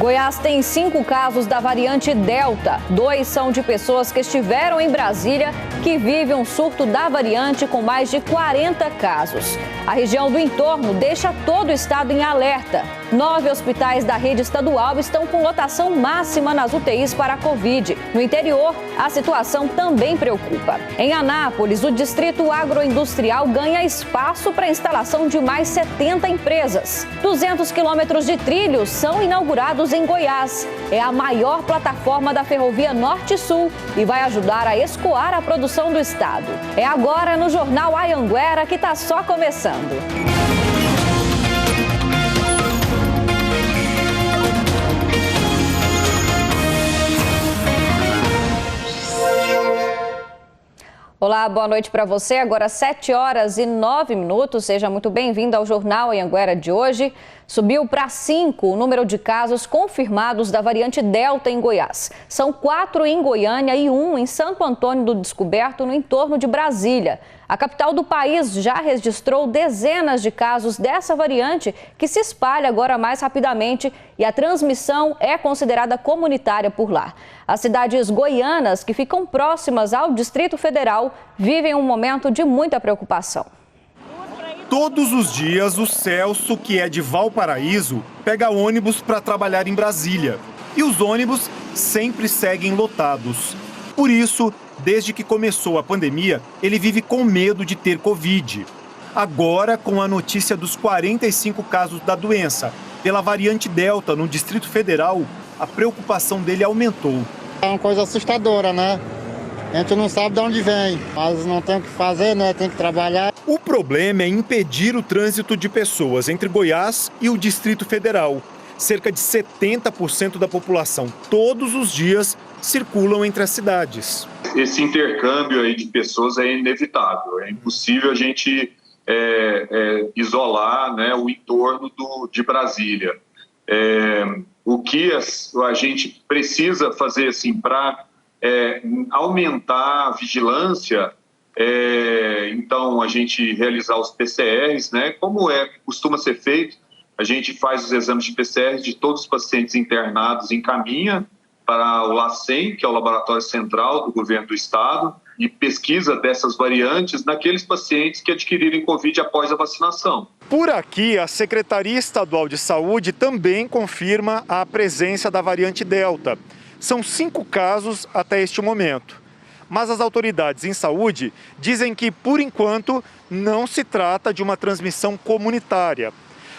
Goiás tem 5 casos da variante Delta. 2 são de pessoas que estiveram em Brasília, que vive um surto da variante com mais de 40 casos. A região do entorno deixa todo o estado em alerta. 9 hospitais da rede estadual estão com lotação máxima nas UTIs para a Covid. No interior, a situação também preocupa. Em Anápolis, o distrito agroindustrial ganha espaço para a instalação de mais 70 empresas. 200 quilômetros de trilhos são inaugurados em Goiás. É a maior plataforma da ferrovia Norte-Sul e vai ajudar a escoar a produção do estado. É agora no Jornal Anhanguera que está só começando. Olá, boa noite para você. Agora 7h09. Seja muito bem-vindo ao Jornal Anhanguera de hoje. Subiu para 5 o número de casos confirmados da variante Delta em Goiás. São 4 em Goiânia e 1 em Santo Antônio do Descoberto, no entorno de Brasília. A capital do país já registrou dezenas de casos dessa variante, que se espalha agora mais rapidamente e a transmissão é considerada comunitária por lá. As cidades goianas, que ficam próximas ao Distrito Federal, vivem um momento de muita preocupação. Todos os dias, o Celso, que é de Valparaíso, pega ônibus para trabalhar em Brasília. E os ônibus sempre seguem lotados. Por isso, desde que começou a pandemia, ele vive com medo de ter Covid. Agora, com a notícia dos 45 casos da doença pela variante Delta no Distrito Federal, a preocupação dele aumentou. É uma coisa assustadora, né? A gente não sabe de onde vem, mas não tem o que fazer, né? Tem que trabalhar. O problema é impedir o trânsito de pessoas entre Goiás e o Distrito Federal. Cerca de 70% da população, todos os dias, circulam entre as cidades. Esse intercâmbio aí de pessoas é inevitável. É impossível a gente isolar, né, o entorno de Brasília. O que a gente precisa fazer assim, para aumentar a vigilância, então a gente realizar os PCRs, né, como costuma ser feito, a gente faz os exames de PCR de todos os pacientes internados, encaminha para o LACEN, que é o Laboratório Central do Governo do Estado, e pesquisa dessas variantes naqueles pacientes que adquirirem Covid após a vacinação. Por aqui, a Secretaria Estadual de Saúde também confirma a presença da variante Delta. São 5 casos até este momento. Mas as autoridades em saúde dizem que, por enquanto, não se trata de uma transmissão comunitária.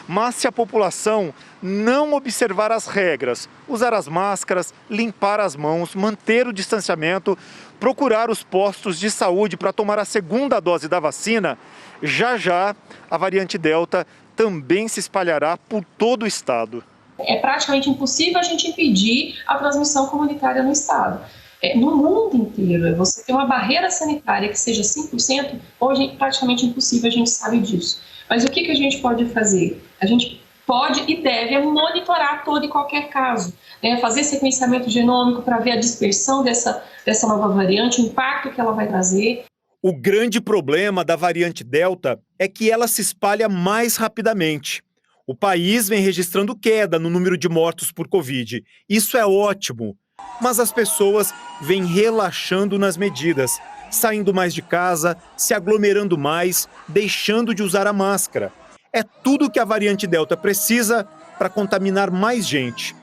Mas se a população não observar as regras, usar as máscaras, limpar as mãos, manter o distanciamento, procurar os postos de saúde para tomar a segunda dose da vacina, já a variante Delta também se espalhará por todo o estado. É praticamente impossível a gente impedir a transmissão comunitária no estado. No mundo inteiro, você ter uma barreira sanitária que seja 100%, hoje é praticamente impossível, a gente sabe disso. Mas o que a gente pode fazer? A gente pode e deve monitorar todo e qualquer caso, né? Fazer sequenciamento genômico para ver a dispersão dessa nova variante, o impacto que ela vai trazer. O grande problema da variante Delta é que ela se espalha mais rapidamente. O país vem registrando queda no número de mortos por Covid. Isso é ótimo, mas as pessoas vêm relaxando nas medidas, saindo mais de casa, se aglomerando mais, deixando de usar a máscara. É tudo que a variante Delta precisa para contaminar mais gente.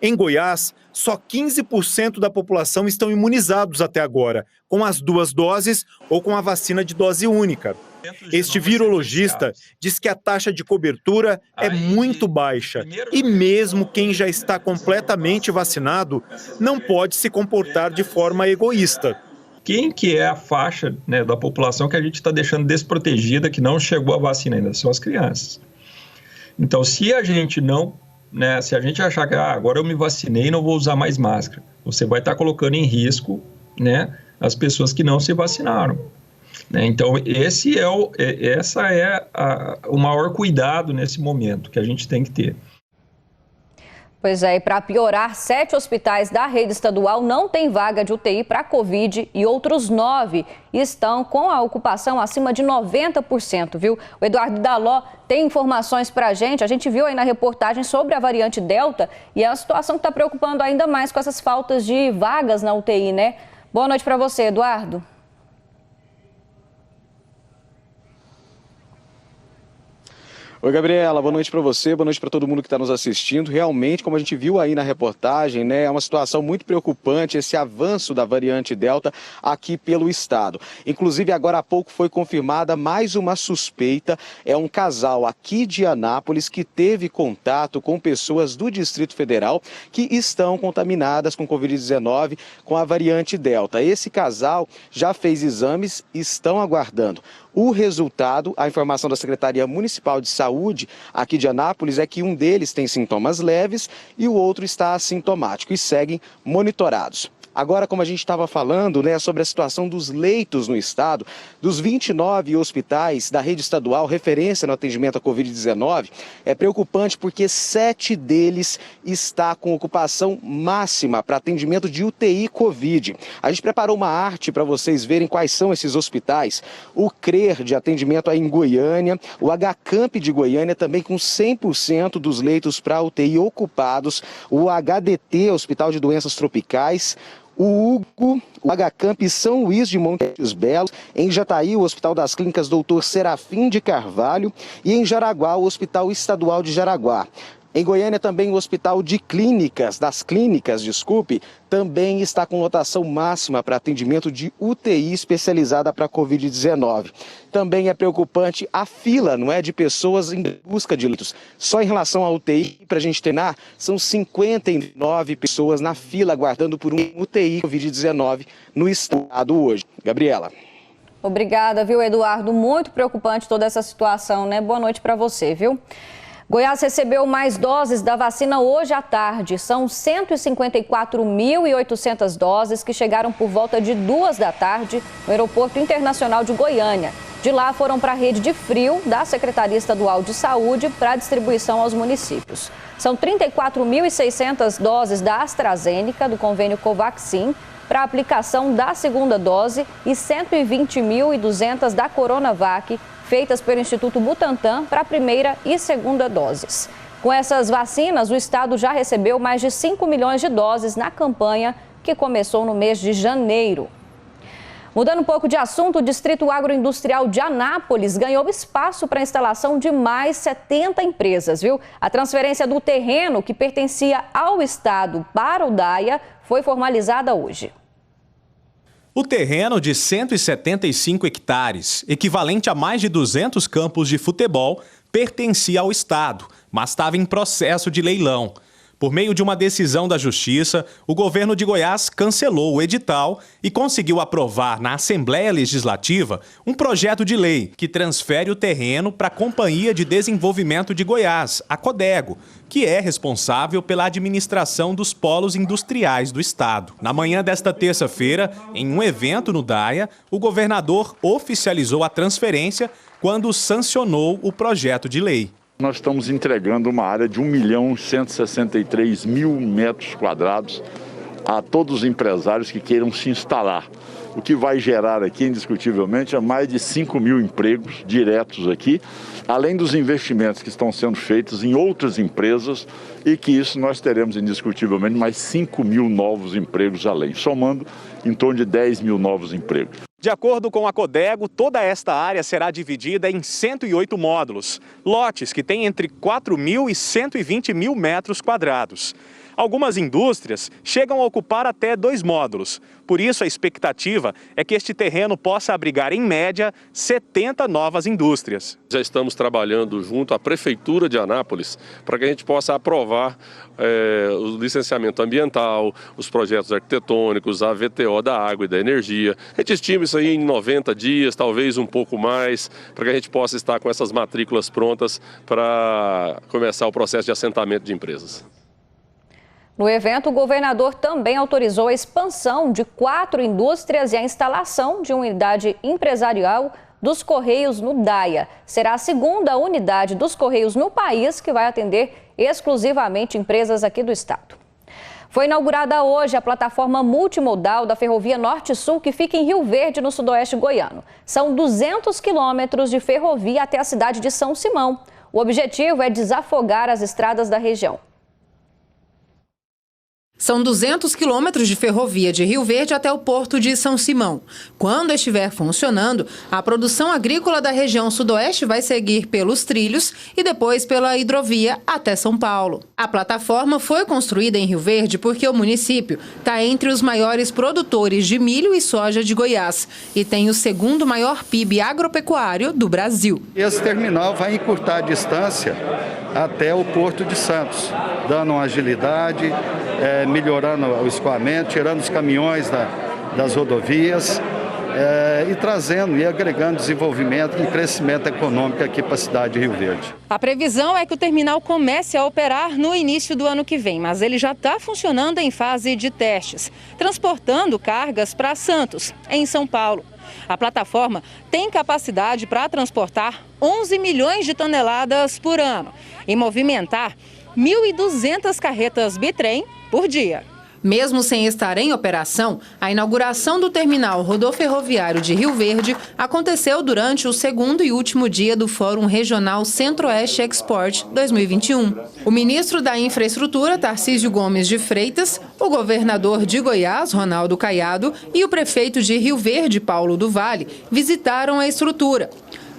Em Goiás, só 15% da população estão imunizados até agora, com as 2 doses ou com a vacina de dose única. Este virologista diz que a taxa de cobertura é muito baixa e mesmo quem já está completamente vacinado não pode se comportar de forma egoísta. Quem que é a faixa, né, da população que a gente está deixando desprotegida, que não chegou a vacina ainda? São as crianças. Então, se a gente não, né, se a gente achar que agora eu me vacinei e não vou usar mais máscara, você vai estar colocando em risco, né, as pessoas que não se vacinaram. Né? Então, esse é o maior cuidado nesse momento que a gente tem que ter. Pois é, e para piorar, 7 hospitais da rede estadual não têm vaga de UTI para Covid e outros 9 estão com a ocupação acima de 90%, viu? O Eduardo Daló tem informações para a gente viu aí na reportagem sobre a variante Delta e é a situação que está preocupando ainda mais com essas faltas de vagas na UTI, né? Boa noite para você, Eduardo. Oi, Gabriela, boa noite para você, boa noite para todo mundo que está nos assistindo. Realmente, como a gente viu aí na reportagem, né, é uma situação muito preocupante esse avanço da variante Delta aqui pelo estado. Inclusive, agora há pouco foi confirmada mais uma suspeita. É um casal aqui de Anápolis que teve contato com pessoas do Distrito Federal que estão contaminadas com Covid-19 com a variante Delta. Esse casal já fez exames e estão aguardando. O resultado, a informação da Secretaria Municipal de Saúde aqui de Anápolis é que um deles tem sintomas leves e o outro está assintomático e seguem monitorados. Agora, como a gente estava falando, né, sobre a situação dos leitos no estado, dos 29 hospitais da rede estadual, referência no atendimento à Covid-19, é preocupante porque 7 deles está com ocupação máxima para atendimento de UTI Covid. A gente preparou uma arte para vocês verem quais são esses hospitais. O CRER de atendimento aí em Goiânia, o HCamp de Goiânia também com 100% dos leitos para UTI ocupados, o HDT, Hospital de Doenças Tropicais, o Hugo, o HCamp São Luís de Montes Belos, em Jataí, o Hospital das Clínicas Dr. Serafim de Carvalho e em Jaraguá, o Hospital Estadual de Jaraguá. Em Goiânia também o Hospital de Clínicas, também está com lotação máxima para atendimento de UTI especializada para Covid-19. Também é preocupante a fila, não é, de pessoas em busca de leitos. Só em relação à UTI, para a gente treinar, são 59 pessoas na fila aguardando por um UTI Covid-19 no estado hoje. Gabriela. Obrigada, viu, Eduardo? Muito preocupante toda essa situação, né? Boa noite para você, viu? Goiás recebeu mais doses da vacina hoje à tarde. São 154.800 doses que chegaram por volta de 2 da tarde no Aeroporto Internacional de Goiânia. De lá foram para a rede de frio da Secretaria Estadual de Saúde para distribuição aos municípios. São 34.600 doses da AstraZeneca, do convênio Covaxin, para aplicação da segunda dose e 120.200 da Coronavac, feitas pelo Instituto Butantan para a primeira e segunda doses. Com essas vacinas, o estado já recebeu mais de 5 milhões de doses na campanha que começou no mês de janeiro. Mudando um pouco de assunto, o Distrito Agroindustrial de Anápolis ganhou espaço para a instalação de mais 70 empresas, viu? A transferência do terreno que pertencia ao estado para o DAIA foi formalizada hoje. O terreno de 175 hectares, equivalente a mais de 200 campos de futebol, pertencia ao Estado, mas estava em processo de leilão. Por meio de uma decisão da Justiça, o governo de Goiás cancelou o edital e conseguiu aprovar na Assembleia Legislativa um projeto de lei que transfere o terreno para a Companhia de Desenvolvimento de Goiás, a Codego, que é responsável pela administração dos polos industriais do estado. Na manhã desta terça-feira, em um evento no DAIA, o governador oficializou a transferência quando sancionou o projeto de lei. Nós estamos entregando uma área de 1.163.000 metros quadrados a todos os empresários que queiram se instalar. O que vai gerar aqui, indiscutivelmente, é mais de 5.000 empregos diretos aqui, além dos investimentos que estão sendo feitos em outras empresas e que isso nós teremos, indiscutivelmente, mais 5.000 novos empregos além, somando em torno de 10.000 novos empregos. De acordo com a Codego, toda esta área será dividida em 108 módulos, lotes que têm entre 4.000 e 120.000 metros quadrados. Algumas indústrias chegam a ocupar até 2 módulos. Por isso, a expectativa é que este terreno possa abrigar, em média, 70 novas indústrias. Já estamos trabalhando junto à Prefeitura de Anápolis para que a gente possa aprovar o licenciamento ambiental, os projetos arquitetônicos, a VTO da água e da energia. A gente estima isso aí em 90 dias, talvez um pouco mais, para que a gente possa estar com essas matrículas prontas para começar o processo de assentamento de empresas. No evento, o governador também autorizou a expansão de 4 indústrias e a instalação de uma unidade empresarial dos Correios no DAIA. Será a segunda unidade dos Correios no país que vai atender exclusivamente empresas aqui do estado. Foi inaugurada hoje a plataforma multimodal da Ferrovia Norte-Sul, que fica em Rio Verde, no sudoeste goiano. São 200 quilômetros de ferrovia até a cidade de São Simão. O objetivo é desafogar as estradas da região. São 200 quilômetros de ferrovia de Rio Verde até o porto de São Simão. Quando estiver funcionando, a produção agrícola da região sudoeste vai seguir pelos trilhos e depois pela hidrovia até São Paulo. A plataforma foi construída em Rio Verde porque o município está entre os maiores produtores de milho e soja de Goiás e tem o segundo maior PIB agropecuário do Brasil. Esse terminal vai encurtar a distância até o Porto de Santos, dando uma agilidade, melhorando o escoamento, tirando os caminhões das rodovias e trazendo e agregando desenvolvimento e crescimento econômico aqui para a cidade de Rio Verde. A previsão é que o terminal comece a operar no início do ano que vem, mas ele já está funcionando em fase de testes, transportando cargas para Santos, em São Paulo. A plataforma tem capacidade para transportar 11 milhões de toneladas por ano e movimentar 1.200 carretas bitrem por dia. Mesmo sem estar em operação, a inauguração do terminal rodoferroviário de Rio Verde aconteceu durante o segundo e último dia do Fórum Regional Centro-Oeste Export 2021. O ministro da Infraestrutura, Tarcísio Gomes de Freitas, o governador de Goiás, Ronaldo Caiado, e o prefeito de Rio Verde, Paulo do Vale, visitaram a estrutura.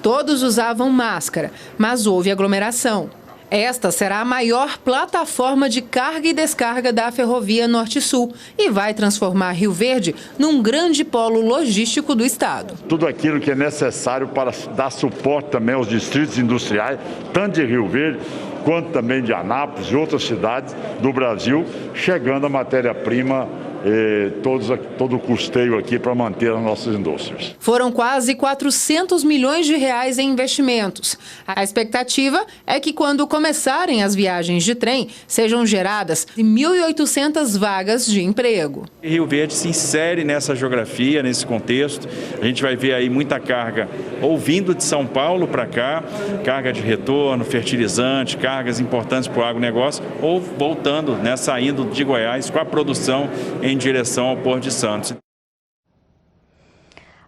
Todos usavam máscara, mas houve aglomeração. Esta será a maior plataforma de carga e descarga da Ferrovia Norte-Sul e vai transformar Rio Verde num grande polo logístico do estado. Tudo aquilo que é necessário para dar suporte também aos distritos industriais, tanto de Rio Verde quanto também de Anápolis e outras cidades do Brasil, chegando a matéria-prima, todo o custeio aqui para manter as nossas indústrias. Foram quase 400 milhões de reais em investimentos. A expectativa é que quando começarem as viagens de trem, sejam geradas 1.800 vagas de emprego. Rio Verde se insere nessa geografia, nesse contexto. A gente vai ver aí muita carga ou vindo de São Paulo para cá, carga de retorno, fertilizante, cargas importantes para o agronegócio, ou voltando, saindo de Goiás com a produção em direção ao Porto de Santos.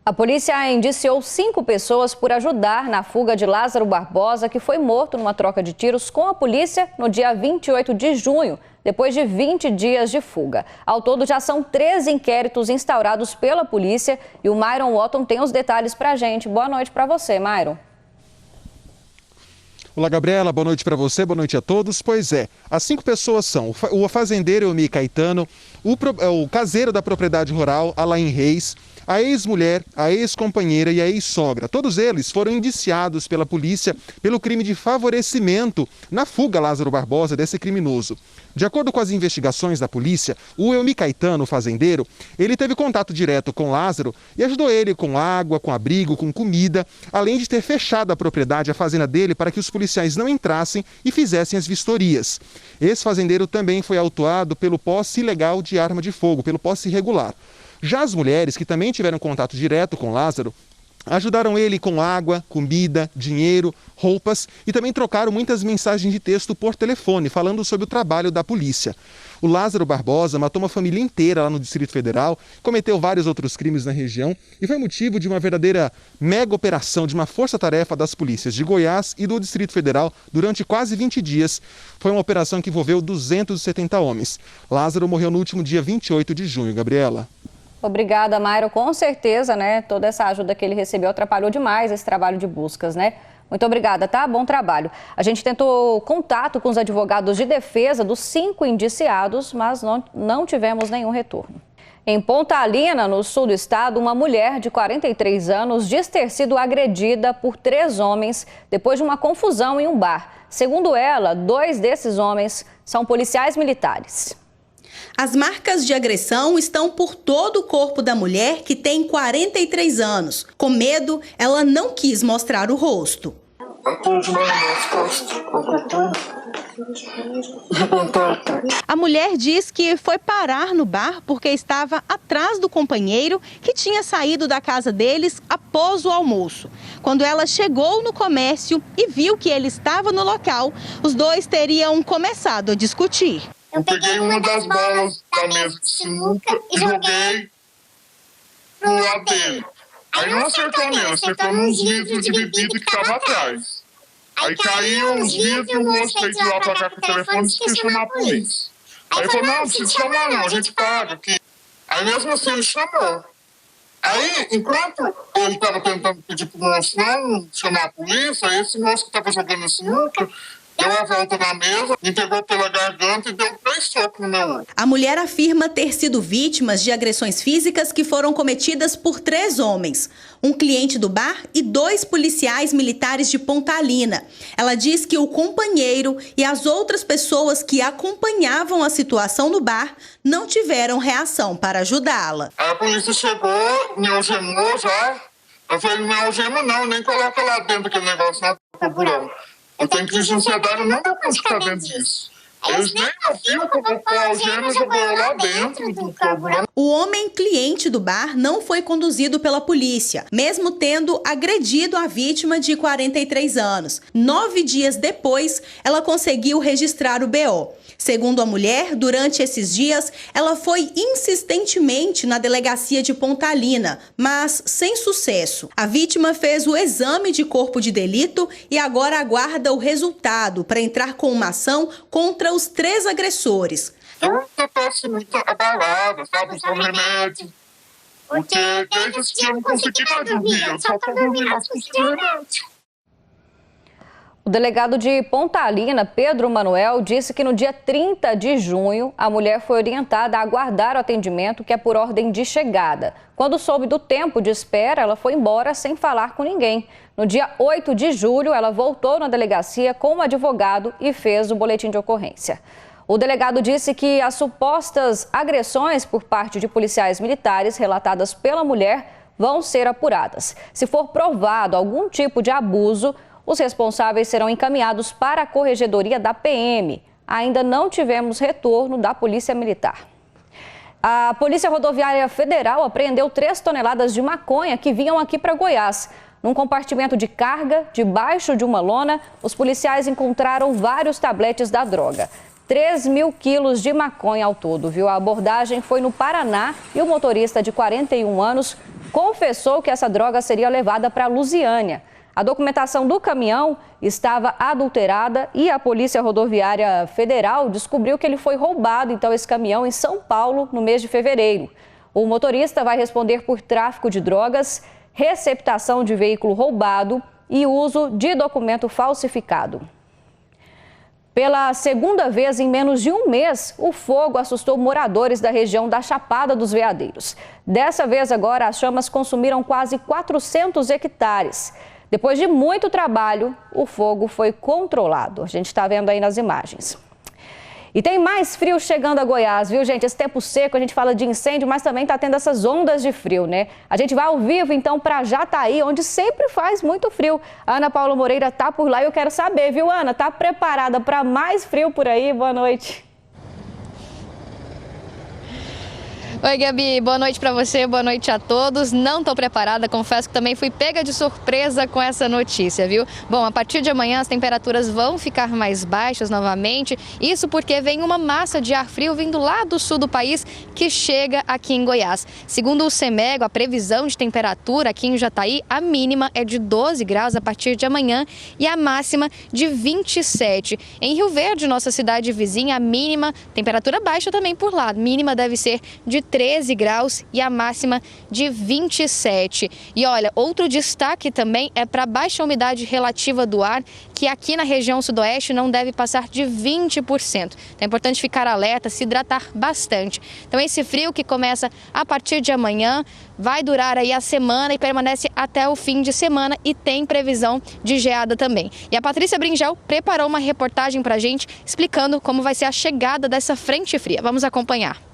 A polícia indiciou 5 pessoas por ajudar na fuga de Lázaro Barbosa, que foi morto numa troca de tiros com a polícia no dia 28 de junho, depois de 20 dias de fuga. Ao todo, já são 13 inquéritos instaurados pela polícia e o Myron Watton tem os detalhes para a gente. Boa noite para você, Myron. Olá, Gabriela, boa noite para você, boa noite a todos. Pois é, as 5 pessoas são o fazendeiro Eumir Caetano, o caseiro da propriedade rural, Alain Reis, a ex-mulher, a ex-companheira e a ex-sogra. Todos eles foram indiciados pela polícia pelo crime de favorecimento na fuga Lázaro Barbosa desse criminoso. De acordo com as investigações da polícia, o Eumir Caetano, o fazendeiro, ele teve contato direto com Lázaro e ajudou ele com água, com abrigo, com comida, além de ter fechado a propriedade, a fazenda dele, para que os policiais não entrassem e fizessem as vistorias. Esse fazendeiro também foi autuado pelo posse ilegal de arma de fogo, pelo posse irregular. Já as mulheres, que também tiveram contato direto com Lázaro, ajudaram ele com água, comida, dinheiro, roupas e também trocaram muitas mensagens de texto por telefone, falando sobre o trabalho da polícia. O Lázaro Barbosa matou uma família inteira lá no Distrito Federal, cometeu vários outros crimes na região e foi motivo de uma verdadeira mega operação, de uma força-tarefa das polícias de Goiás e do Distrito Federal durante quase 20 dias. Foi uma operação que envolveu 270 homens. Lázaro morreu no último dia 28 de junho, Gabriela. Obrigada, Mayro. Com certeza, toda essa ajuda que ele recebeu atrapalhou demais esse trabalho de buscas, Muito obrigada, tá? Bom trabalho. A gente tentou contato com os advogados de defesa dos 5 indiciados, mas não tivemos nenhum retorno. Em Pontalina, no sul do estado, uma mulher de 43 anos diz ter sido agredida por 3 homens depois de uma confusão em um bar. Segundo ela, 2 desses homens são policiais militares. As marcas de agressão estão por todo o corpo da mulher, que tem 43 anos. Com medo, ela não quis mostrar o rosto. A mulher diz que foi parar no bar porque estava atrás do companheiro que tinha saído da casa deles após o almoço. Quando ela chegou no comércio e viu que ele estava no local, os dois teriam começado a discutir. Eu peguei uma das bolas da mesa de sinuca e joguei pro lado dele. Aí não acertou nele, acertou nos vidros de bebida que estava atrás. Aí caiu os vidros e o moço veio de lá pra cá com o telefone e disse que ia chamar a polícia. Aí falou, não precisa chamar não, a gente paga aqui. Aí mesmo assim ele chamou. Aí, enquanto ele estava tentando pedir pro moço não chamar a polícia, esse moço que estava jogando a sinuca deu a volta na mesa, me pegou pela garganta e deu 3 socos no meu olho. A mulher afirma ter sido vítima de agressões físicas que foram cometidas por 3 homens, um cliente do bar e 2 policiais militares de Pontalina. Ela diz que o companheiro e as outras pessoas que acompanhavam a situação no bar não tiveram reação para ajudá-la. Aí a polícia chegou, me algemou já. Eu falei, não algema não, nem coloca lá dentro aquele negócio na carburão. Eu tenho crise de ansiedade, eu não vou conseguir ficar dentro disso. Eles nem ouviram que eu vou pôr a algema e jogou eu lá dentro do carburão. O homem cliente do bar não foi conduzido pela polícia, mesmo tendo agredido a vítima de 43 anos. 9 dias depois, ela conseguiu registrar o BO. Segundo a mulher, durante esses dias, ela foi insistentemente na delegacia de Pontalina, mas sem sucesso. A vítima fez o exame de corpo de delito e agora aguarda o resultado para entrar com uma ação contra os 3 agressores. Eu estou muito abalada, sabe, usando remédio. Porque desde esse dia eu não consegui mais dormir, eu só estou dormindo aos remédio. O delegado de Pontalina, Pedro Manuel, disse que no dia 30 de junho, a mulher foi orientada a aguardar o atendimento, que é por ordem de chegada. Quando soube do tempo de espera, ela foi embora sem falar com ninguém. No dia 8 de julho, ela voltou na delegacia com um advogado e fez o boletim de ocorrência. O delegado disse que as supostas agressões por parte de policiais militares relatadas pela mulher vão ser apuradas. Se for provado algum tipo de abuso, os responsáveis serão encaminhados para a corregedoria da PM. Ainda não tivemos retorno da Polícia Militar. A Polícia Rodoviária Federal apreendeu 3 toneladas de maconha que vinham aqui para Goiás. Num compartimento de carga, debaixo de uma lona, os policiais encontraram vários tabletes da droga. 3.000 quilos de maconha ao todo, viu? A abordagem foi no Paraná e o motorista de 41 anos confessou que essa droga seria levada para Lusiânia. A documentação do caminhão estava adulterada e a Polícia Rodoviária Federal descobriu que ele foi roubado, então, esse caminhão em São Paulo, no mês de fevereiro. O motorista vai responder por tráfico de drogas, receptação de veículo roubado e uso de documento falsificado. Pela segunda vez em menos de um mês, o fogo assustou moradores da região da Chapada dos Veadeiros. Dessa vez agora, as chamas consumiram quase 400 hectares. Depois de muito trabalho, o fogo foi controlado. A gente está vendo aí nas imagens. E tem mais frio chegando a Goiás, viu, gente? Esse tempo seco, a gente fala de incêndio, mas também está tendo essas ondas de frio, né? A gente vai ao vivo, então, para Jataí, onde sempre faz muito frio. A Ana Paula Moreira está por lá e eu quero saber, viu, Ana? Está preparada para mais frio por aí? Boa noite. Oi, Gabi, boa noite para você, boa noite a todos. Não estou preparada, confesso que também fui pega de surpresa com essa notícia, viu? Bom, a partir de amanhã as temperaturas vão ficar mais baixas novamente, isso porque vem uma massa de ar frio vindo lá do sul do país que chega aqui em Goiás. Segundo o CEMEGO, a previsão de temperatura aqui em Jataí, a mínima é de 12 graus a partir de amanhã e a máxima de 27. Em Rio Verde, nossa cidade vizinha, a mínima, temperatura baixa também por lá, mínima deve ser de 13 graus e a máxima de 27. E olha, outro destaque também é para a baixa umidade relativa do ar, que aqui na região sudoeste não deve passar de 20%. Então é importante ficar alerta, se hidratar bastante. Então esse frio que começa a partir de amanhã vai durar aí a semana e permanece até o fim de semana e tem previsão de geada também. E a Patrícia Bringel preparou uma reportagem para a gente explicando como vai ser a chegada dessa frente fria. Vamos acompanhar.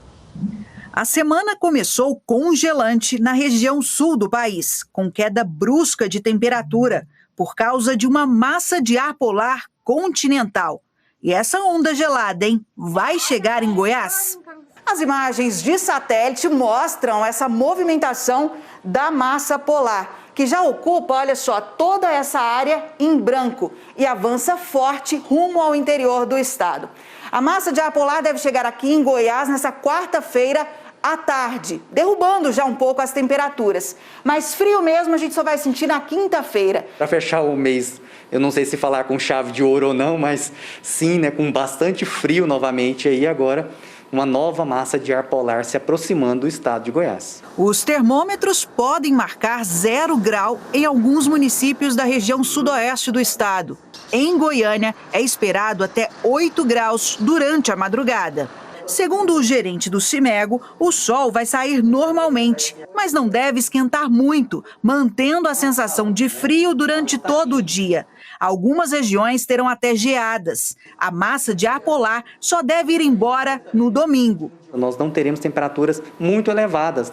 A semana começou congelante na região sul do país, com queda brusca de temperatura. por causa de uma massa de ar polar continental. E essa onda gelada, hein? Vai chegar em Goiás? As imagens de satélite mostram essa movimentação da massa polar, que já ocupa, olha só, toda essa área em branco e avança forte rumo ao interior do estado. A massa de ar polar deve chegar aqui em Goiás nessa quarta-feira à tarde, derrubando já um pouco as temperaturas. Mas frio mesmo a gente só vai sentir na quinta-feira. Para fechar o mês, eu não sei se falar com chave de ouro ou não, mas sim, né, com bastante frio novamente aí agora, uma nova massa de ar polar se aproximando do estado de Goiás. Os termômetros podem marcar 0 grau em alguns municípios da região sudoeste do estado. Em Goiânia, é esperado até 8 graus durante a madrugada. Segundo o gerente do Cimego, o sol vai sair normalmente, mas não deve esquentar muito, mantendo a sensação de frio durante todo o dia. Algumas regiões terão até geadas. A massa de ar polar só deve ir embora no domingo. Nós não teremos temperaturas muito elevadas,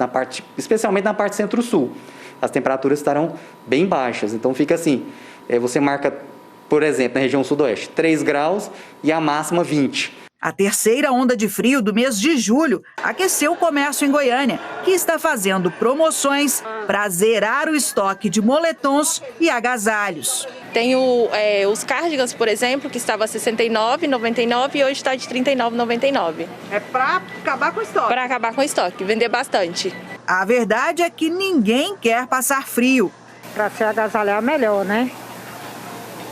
especialmente na parte centro-sul. As temperaturas estarão bem baixas, então fica assim, você marca, por exemplo, na região sudoeste, 3 graus e a máxima 20. A terceira onda de frio do mês de julho aqueceu o comércio em Goiânia, que está fazendo promoções para zerar o estoque de moletons e agasalhos. Tem os cardigans, por exemplo, que estava R$ 69,99 e hoje está de R$ 39,99. É para acabar com o estoque? Para acabar com o estoque, vender bastante. A verdade é que ninguém quer passar frio. Para se agasalhar melhor, né?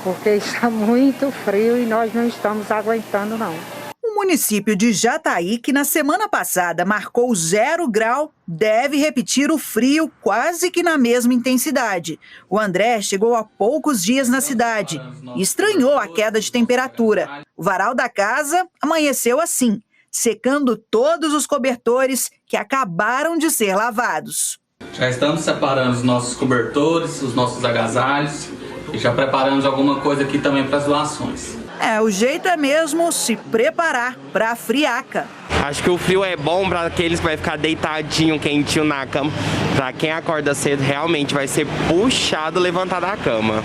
Porque está muito frio e nós não estamos aguentando, não. O município de Jataí, que na semana passada marcou 0 grau, deve repetir o frio quase que na mesma intensidade. O André chegou há poucos dias na cidade e estranhou a queda de temperatura. O varal da casa amanheceu assim, secando todos os cobertores que acabaram de ser lavados. Já estamos separando os nossos cobertores, os nossos agasalhos e já preparamos alguma coisa aqui também para as doações. O jeito é mesmo se preparar para a friaca. Acho que o frio é bom para aqueles que vai ficar deitadinho, quentinho na cama. Para quem acorda cedo, realmente vai ser puxado levantar da cama.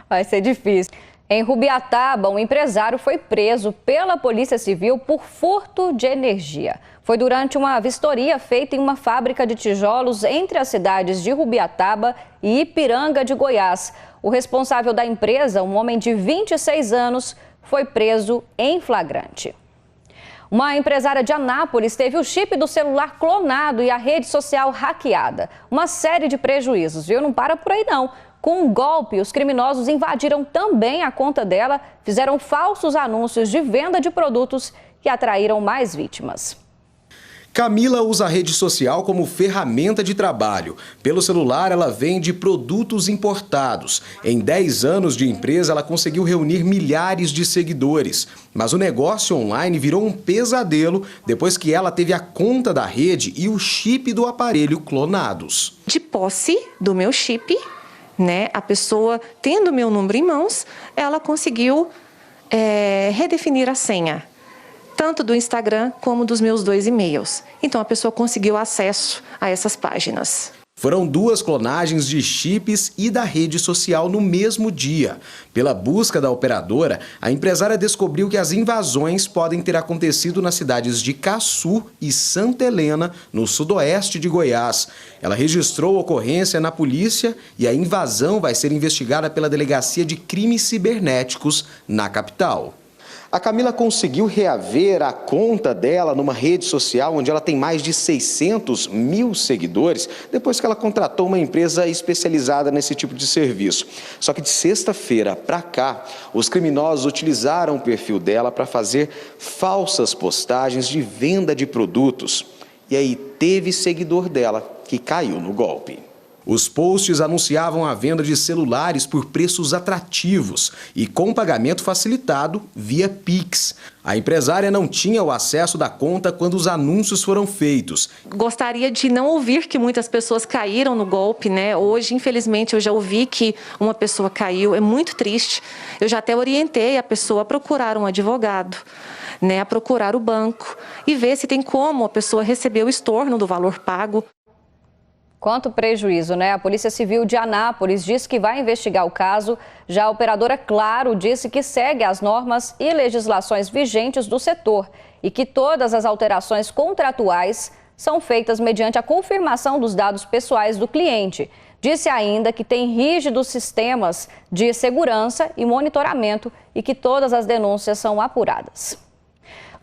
Vai ser difícil. Em Rubiataba, um empresário foi preso pela Polícia Civil por furto de energia. Foi durante uma vistoria feita em uma fábrica de tijolos entre as cidades de Rubiataba e Ipiranga de Goiás. O responsável da empresa, um homem de 26 anos, foi preso em flagrante. Uma empresária de Anápolis teve o chip do celular clonado e a rede social hackeada. Uma série de prejuízos, viu? Não para por aí, não. Com um golpe, os criminosos invadiram também a conta dela, fizeram falsos anúncios de venda de produtos e atraíram mais vítimas. Camila usa a rede social como ferramenta de trabalho. Pelo celular, ela vende produtos importados. Em 10 anos de empresa, ela conseguiu reunir milhares de seguidores. Mas o negócio online virou um pesadelo depois que ela teve a conta da rede e o chip do aparelho clonados. De posse do meu chip, né, a pessoa tendo meu número em mãos, ela conseguiu redefinir a senha, tanto do Instagram como dos meus 2 e-mails. Então a pessoa conseguiu acesso a essas páginas. Foram 2 clonagens de chips e da rede social no mesmo dia. Pela busca da operadora, a empresária descobriu que as invasões podem ter acontecido nas cidades de Caçu e Santa Helena, no sudoeste de Goiás. Ela registrou a ocorrência na polícia e a invasão vai ser investigada pela Delegacia de Crimes Cibernéticos na capital. A Camila conseguiu reaver a conta dela numa rede social onde ela tem mais de 600 mil seguidores, depois que ela contratou uma empresa especializada nesse tipo de serviço. Só que de sexta-feira para cá, os criminosos utilizaram o perfil dela para fazer falsas postagens de venda de produtos. E aí teve seguidor dela que caiu no golpe. Os posts anunciavam a venda de celulares por preços atrativos e com pagamento facilitado via Pix. A empresária não tinha o acesso da conta quando os anúncios foram feitos. Gostaria de não ouvir que muitas pessoas caíram no golpe, né? Hoje, infelizmente, eu já ouvi que uma pessoa caiu. É muito triste. Eu já até orientei a pessoa a procurar um advogado, né? A procurar o banco e ver se tem como a pessoa receber o estorno do valor pago. Quanto prejuízo, né? A Polícia Civil de Anápolis disse que vai investigar o caso. Já a operadora Claro disse que segue as normas e legislações vigentes do setor e que todas as alterações contratuais são feitas mediante a confirmação dos dados pessoais do cliente. Disse ainda que tem rígidos sistemas de segurança e monitoramento e que todas as denúncias são apuradas.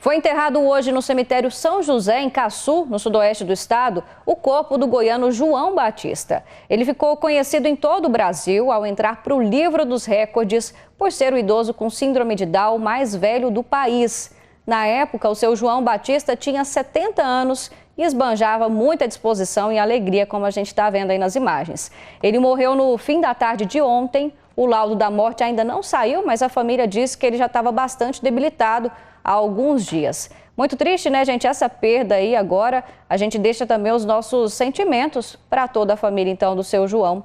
Foi enterrado hoje no cemitério São José, em Caçu, no sudoeste do estado, o corpo do goiano João Batista. Ele ficou conhecido em todo o Brasil ao entrar para o livro dos recordes por ser o idoso com síndrome de Down mais velho do país. Na época, o seu João Batista tinha 70 anos e esbanjava muita disposição e alegria, como a gente está vendo aí nas imagens. Ele morreu no fim da tarde de ontem. O laudo da morte ainda não saiu, mas a família disse que ele já estava bastante debilitado há alguns dias. Muito triste, né, gente? Essa perda aí agora. A gente deixa também os nossos sentimentos para toda a família, então, do seu João.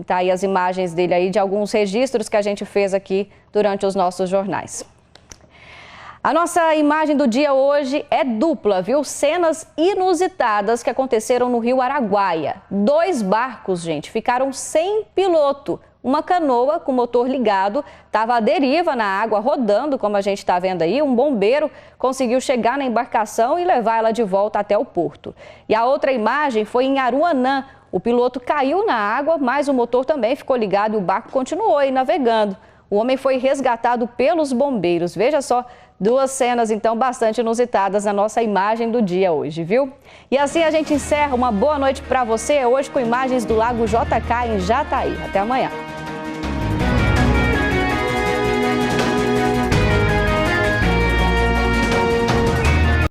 Tá aí as imagens dele aí, de alguns registros que a gente fez aqui durante os nossos jornais. A nossa imagem do dia hoje é dupla, viu? Cenas inusitadas que aconteceram no Rio Araguaia. 2 barcos, gente, ficaram sem piloto. Uma canoa com motor ligado estava à deriva na água, rodando, como a gente está vendo aí. Um bombeiro conseguiu chegar na embarcação e levar ela de volta até o porto. E a outra imagem foi em Aruanã. O piloto caiu na água, mas o motor também ficou ligado e o barco continuou aí navegando. O homem foi resgatado pelos bombeiros. Veja só, 2 cenas, então, bastante inusitadas na nossa imagem do dia hoje, viu? E assim a gente encerra. Uma boa noite para você, hoje com imagens do Lago JK em Jataí. Até amanhã.